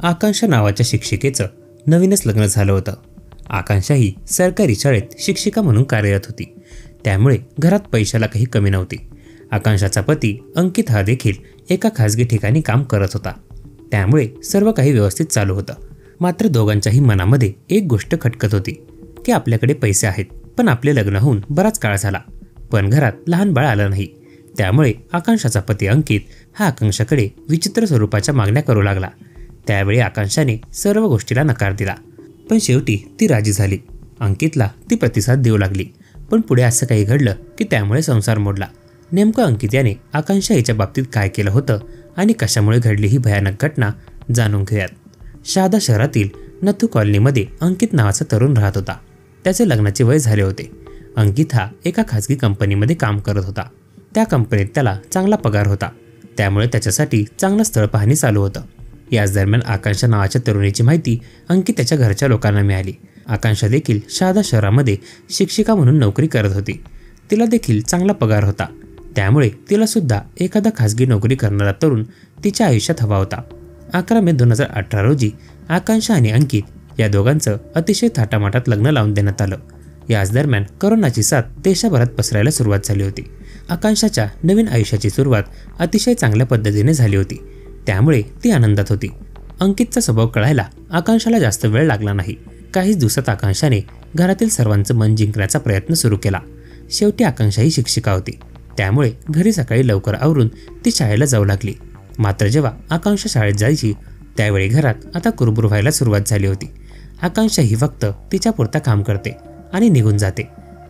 आकांक्षा नावाच्या शिक्षिकेचं नवीनच लग्न झालं होतं। आकांक्षा ही सरकारी शाळेत शिक्षिका म्हणून कार्यरत होती, त्यामुळे घरात पैशाला काही कमी नव्हती। आकांक्षाचा पती अंकित हा देखील एका खासगी ठिकाणी काम करत होता, त्यामुळे सर्व काही व्यवस्थित चालू होतं। मात्र दोघांच्याही मनामध्ये एक गोष्ट खटकत होती की आपल्याकडे पैसे आहेत, पण आपले लग्न होऊन बराच काळ झाला, पण घरात लहान बाळ आलं नाही। त्यामुळे आकांक्षाचा पती अंकित हा आकांक्षाकडे विचित्र स्वरूपाच्या मागण्या करू लागला। त्यावेळी आकांक्षाने सर्व गोष्टीला नकार दिला, पण शेवटी ती राजी झाली। अंकितला ती प्रतिसाद देऊ लागली, पण पुढे असं काही घडलं की त्यामुळे संसार मोडला। नेमकं अंकित याने आकांक्षा हिच्या बाबतीत काय केलं होतं आणि कशामुळे घडली ही भयानक घटना जाणून घेऊयात। शहादा शहरातील नथू कॉलनीमध्ये अंकित नावाचा तरुण राहत होता। त्याचे लग्नाचे वय झाले होते। अंकित हा एका खासगी कंपनीमध्ये काम करत होता। त्या कंपनीत त्याला चांगला पगार होता, त्यामुळे त्याच्यासाठी चांगलं स्थळ पाहणी चालू होतं। याच दरम्यान आकांक्षा नावाच्या तरुणीची माहिती अंकित त्याच्या घरच्या लोकांना मिळाली। आकांक्षा देखील शहादा शहरामध्ये शिक्षिका म्हणून नोकरी करत होती। तिला देखील चांगला पगार होता, त्यामुळे तिला सुद्धा एखादा खासगी नोकरी करणारा तरुण तिच्या आयुष्यात हवा होता। 11 मे 2018 रोजी आकांक्षा आणि अंकित या दोघांचं अतिशय थाटामाटात लग्न लावून देण्यात आलं। याच दरम्यान कोरोनाची साथ देशभरात पसरायला सुरुवात झाली होती। आकांक्षाच्या नवीन आयुष्याची सुरुवात अतिशय चांगल्या पद्धतीने झाली होती, त्यामुळे ती आनंदात होती। अंकितचा स्वभाव कळायला आकांक्षाला जास्त वेळ लागला नाही। काहीच दिवसात आकांक्षाने घरातील सर्वांचं मन जिंकण्याचा प्रयत्न सुरू केला। शेवटी आकांक्षा ही शिक्षिका होती, त्यामुळे घरी सकाळी लवकर आवरून ती शाळेला जाऊ लागली। मात्र जेव्हा आकांक्षा शाळेत जायची त्यावेळी घरात आता कुरबुर व्हायला सुरुवात झाली होती। आकांक्षा ही फक्त तिच्या पुरता काम करते आणि निघून जाते,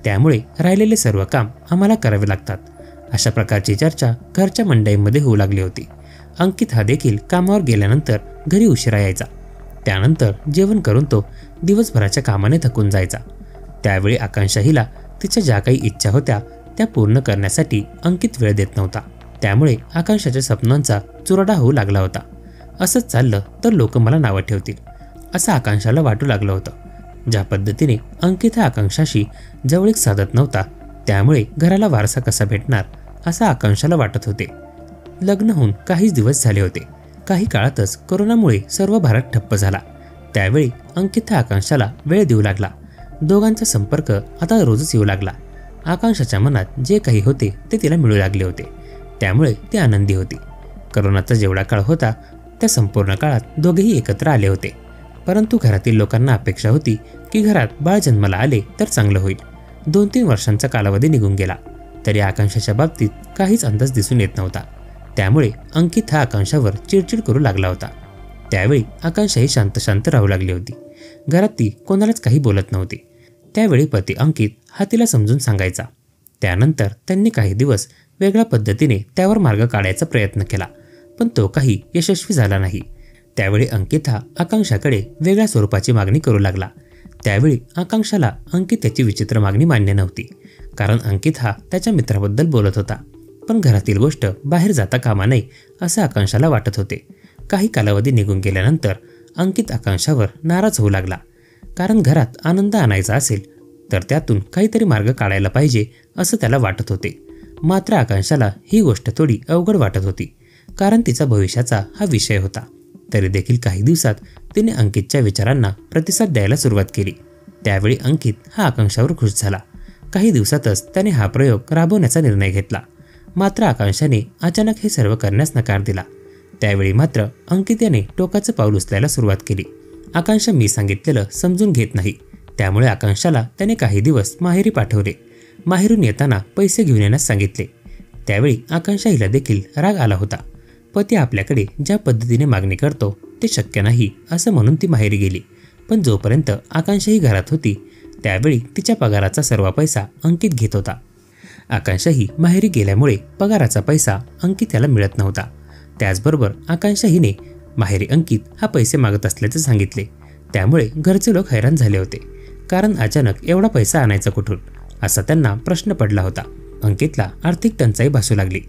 त्यामुळे राहिलेले सर्व काम आम्हाला करावे लागतात, अशा प्रकारची चर्चा घरच्या मंडळींमध्ये होऊ लागली होती। अंकित हा देखील कामावर गेल्यानंतर घरी उशिरा यायचा। त्यानंतर जेवण करून तो दिवसभराच्या कामाने थकून जायचा। त्यावेळी आकांक्षा हिला तिच्या ज्या काही इच्छा होत्या त्या पूर्ण करण्यासाठी अंकित वेळ देत नव्हता, त्यामुळे आकांक्षाच्या स्वप्नांचा चुराडा होऊ लागला होता। असंच चाललं तर लोक मला नावं ठेवतील, असं आकांक्षाला वाटू लागलं होतं। ज्या पद्धतीने अंकित हा आकांक्षाशी जवळीक साधत नव्हता, त्यामुळे घराला वारसा कसा भेटणार असं आकांक्षाला वाटत होते। लग्न होऊन काहीच दिवस झाले होते। काही काळातच कोरोनामुळे सर्व भारत ठप्प झाला। त्यावेळी अंकित हा आकांक्षाला वेळ देऊ लागला। दोघांचा संपर्क आता रोजच येऊ लागला। आकांक्षाच्या मनात जे काही होते ते तिला मिळू लागले होते, त्यामुळे ती आनंदी होती। कोरोनाचा जेवढा काळ होता त्या संपूर्ण काळात दोघेही एकत्र आले होते, परंतु घरातील लोकांना अपेक्षा होती की घरात बाळ जन्माला आले तर चांगलं होईल। 2-3 वर्षांचा कालावधी निघून गेला तरी आकांक्षाच्या बाबतीत काहीच अंदाज दिसून येत नव्हता, त्यामुळे अंकित हा आकांक्षावर चिडचिड करू लागला होता। त्यावेळी आकांक्षाही शांत शांत राहू लागली होती। घरात ती कोणालाच काही बोलत नव्हती। त्यावेळी पती अंकित हा तिला समजून सांगायचा। त्यानंतर त्यांनी काही दिवस वेगळ्या पद्धतीने त्यावर मार्ग काढायचा प्रयत्न केला, पण तो काही यशस्वी झाला नाही। त्यावेळी अंकित हा आकांक्षाकडे वेगळ्या स्वरूपाची मागणी करू लागला। त्यावेळी आकांक्षाला अंकित याची विचित्र मागणी मान्य नव्हती, कारण अंकित हा त्याच्या मित्राबद्दल बोलत होता, पण घरातील गोष्ट बाहेर जाता कामा नये असं आकांक्षाला वाटत होते। काही कालावधी निघून गेल्यानंतर अंकित आकांक्षावर नाराज होऊ लागला, कारण घरात आनंद आणायचा असेल तर त्यातून काहीतरी मार्ग काढायला पाहिजे असं त्याला वाटत होते। मात्र आकांक्षाला ही गोष्ट थोडी अवघड वाटत होती, कारण तिचा भविष्याचा हा विषय होता। तरी देखील काही दिवसात तिने अंकितच्या विचारांना प्रतिसाद द्यायला सुरुवात केली। त्यावेळी अंकित हा आकांक्षावर खुश झाला। काही दिवसातच त्याने हा प्रयोग राबवण्याचा निर्णय घेतला। मात्र आकांक्षाने अचानक हे सर्व करण्यास नकार दिला। त्यावेळी मात्र अंकित याने टोकाचं पाऊल उचलायला सुरुवात केली। आकांक्षा मी सांगितलेलं समजून घेत नाही, त्यामुळे आकांक्षाला त्याने काही दिवस माहेरी पाठवले। माहेरून येताना पैसे घेऊन येण्यास सांगितले। त्यावेळी आकांक्षा हिला देखील राग आला होता। पती आपल्याकडे ज्या पद्धतीने मागणी करतो ते शक्य नाही असं म्हणून ती माहेरी गेली। पण जोपर्यंत आकांक्षा ही घरात होती त्यावेळी तिच्या पगाराचा सर्व पैसा अंकित घेत होता। आकांक्षा ही माहेरी गेल्यामुळे पगाराचा पैसा अंकित याला मिळत नव्हता। त्याचबरोबर आकांक्षा हिने माहेरी अंकित हा पैसे मागत असल्याचे सांगितले। त्यामुळे घरचे लोक हैराण झाले होते, कारण अचानक एवढा पैसा आणायचा कुठून असा त्यांना प्रश्न पडला होता। अंकितला आर्थिक टंचाई भासू लागली।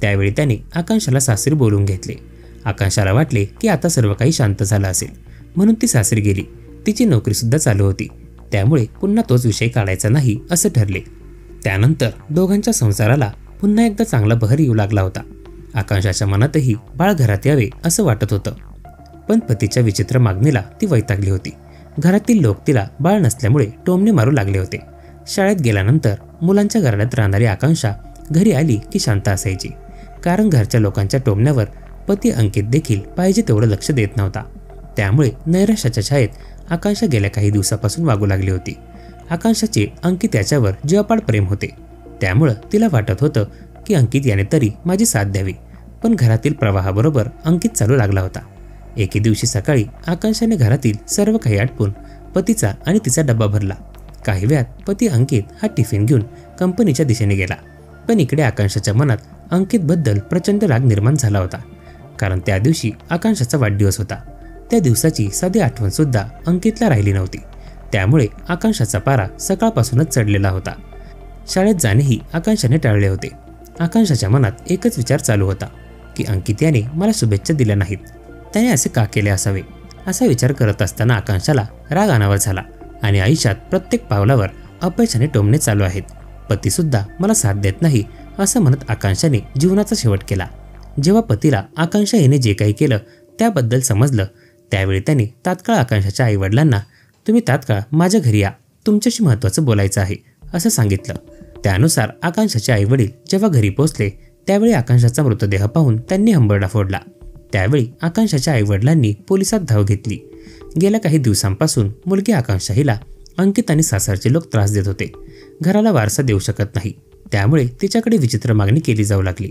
त्यावेळी त्याने आकांक्षाला सासरी बोलून घेतले। आकांक्षाला वाटले की आता सर्व काही शांत झालं असेल, म्हणून ती सासरी गेली। तिची नोकरी सुद्धा चालू होती, त्यामुळे पुन्हा तोच विषय काढायचा नाही असं ठरले। त्यानंतर दोघांच्या संसाराला पुन्हा एकदा चांगला बहर येऊ लागला होता। आकांक्षाच्या मनातही बाळ घरात यावे असं वाटत होतं। पण पतीच्या विचित्र मागणीला ती वैतागली होती. घरातील लोक तिला बाळ नसल्यामुळे टोमणे मारू लागले होते. शाळेत गेल्यानंतर मुलांच्या घराण्यात राहणारी आकांक्षा घरी आली की शांत असायची, कारण घरच्या लोकांच्या टोमण्यावर पती अंकित देखील पाहिजे तेवढं लक्ष देत नव्हता. त्यामुळे नैराश्याच्या छायेत आकांक्षा गेल्या काही दिवसापासून वागू लागली होती. आकांक्षाचे अंकित याच्यावर जीवापाड प्रेम होते, त्यामुळं तिला वाटत होतं की अंकित याने तरी माझी साथ द्यावी. पण घरातील प्रवाहाबरोबर अंकित चालू लागला होता. एके दिवशी सकाळी आकांक्षाने घरातील सर्व काही आटपून पतीचा आणि तिचा डब्बा भरला. काही वेळात पती अंकित हा टिफिन घेऊन कंपनीच्या दिशेने गेला. पण इकडे आकांक्षाच्या मनात अंकितबद्दल प्रचंड राग निर्माण झाला होता, कारण त्या दिवशी आकांक्षाचा वाढदिवस होता. त्या दिवसाची साधी आठवण सुद्धा अंकितला राहिली नव्हती. त्यामुळे आकांक्षाचा पारा सकाळपासूनच चढलेला होता. शाळेत जाणेही आकांक्षाने टाळले होते. आकांक्षाच्या मनात एकच विचार चालू होता की अंकित याने मला शुभेच्छा दिल्या नाहीत, त्याने असे का केले असावे. असा विचार करत असताना आकांक्षाला राग अनावर झाला आणि आयुष्यात प्रत्येक पावलावर अपयशाने टोमणे चालू आहेत. पतीसुद्धा मला साथ देत नाही असं म्हणत आकांक्षाने जीवनाचा शेवट केला. जेव्हा पतीला आकांक्षा याने जे काही केलं त्याबद्दल समजलं, त्यावेळी त्याने तात्काळ आकांक्षाच्या आईवडिलांना तुम्ही तात्काळ माझ्या घरी या, तुमच्याशी महत्त्वाचं बोलायचं आहे असं सांगितलं. त्यानुसार आकांक्षाचे आईवडील जेव्हा घरी पोहोचले त्यावेळी आकांक्षाचा मृतदेह पाहून त्यांनी हंबरडा फोडला. त्यावेळी आकांक्षाच्या आईवडिलांनी पोलिसात धाव घेतली. गेल्या काही दिवसांपासून मुलगी आकांक्षा हिला अंकित आणि सासरचे लोक त्रास देत होते. घराला वारसा देऊ शकत नाही, त्यामुळे तिच्याकडे विचित्र मागणी केली जाऊ लागली.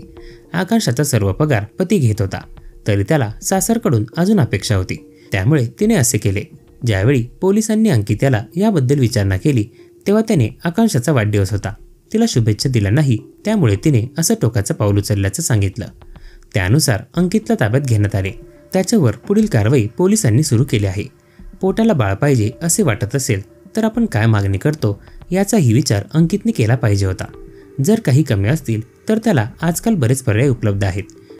आकांक्षाचा सर्व पगार पती घेत होता, तरी त्याला सासरकडून अजून अपेक्षा होती. त्यामुळे तिने असे केले. ज्यावेळी पोलिसांनी अंकित याला याबद्दल विचारणा केली तेव्हा त्याने आकांक्षाचा वाढदिवस होता, तिला शुभेच्छा दिल्या नाही, त्यामुळे तिने असं टोकाचं पाऊल उचलल्याचं सांगितलं. त्यानुसार अंकितला ताब्यात घेण्यात आले. त्याच्यावर पुढील कारवाई पोलिसांनी सुरू केली आहे. पोटाला बाळ पाहिजे असे वाटत असेल तर आपण काय मागणी करतो याचाही विचार अंकितने केला पाहिजे होता. जर काही कमी असतील तर त्याला आजकाल बरेच पर्याय उपलब्ध आहेत.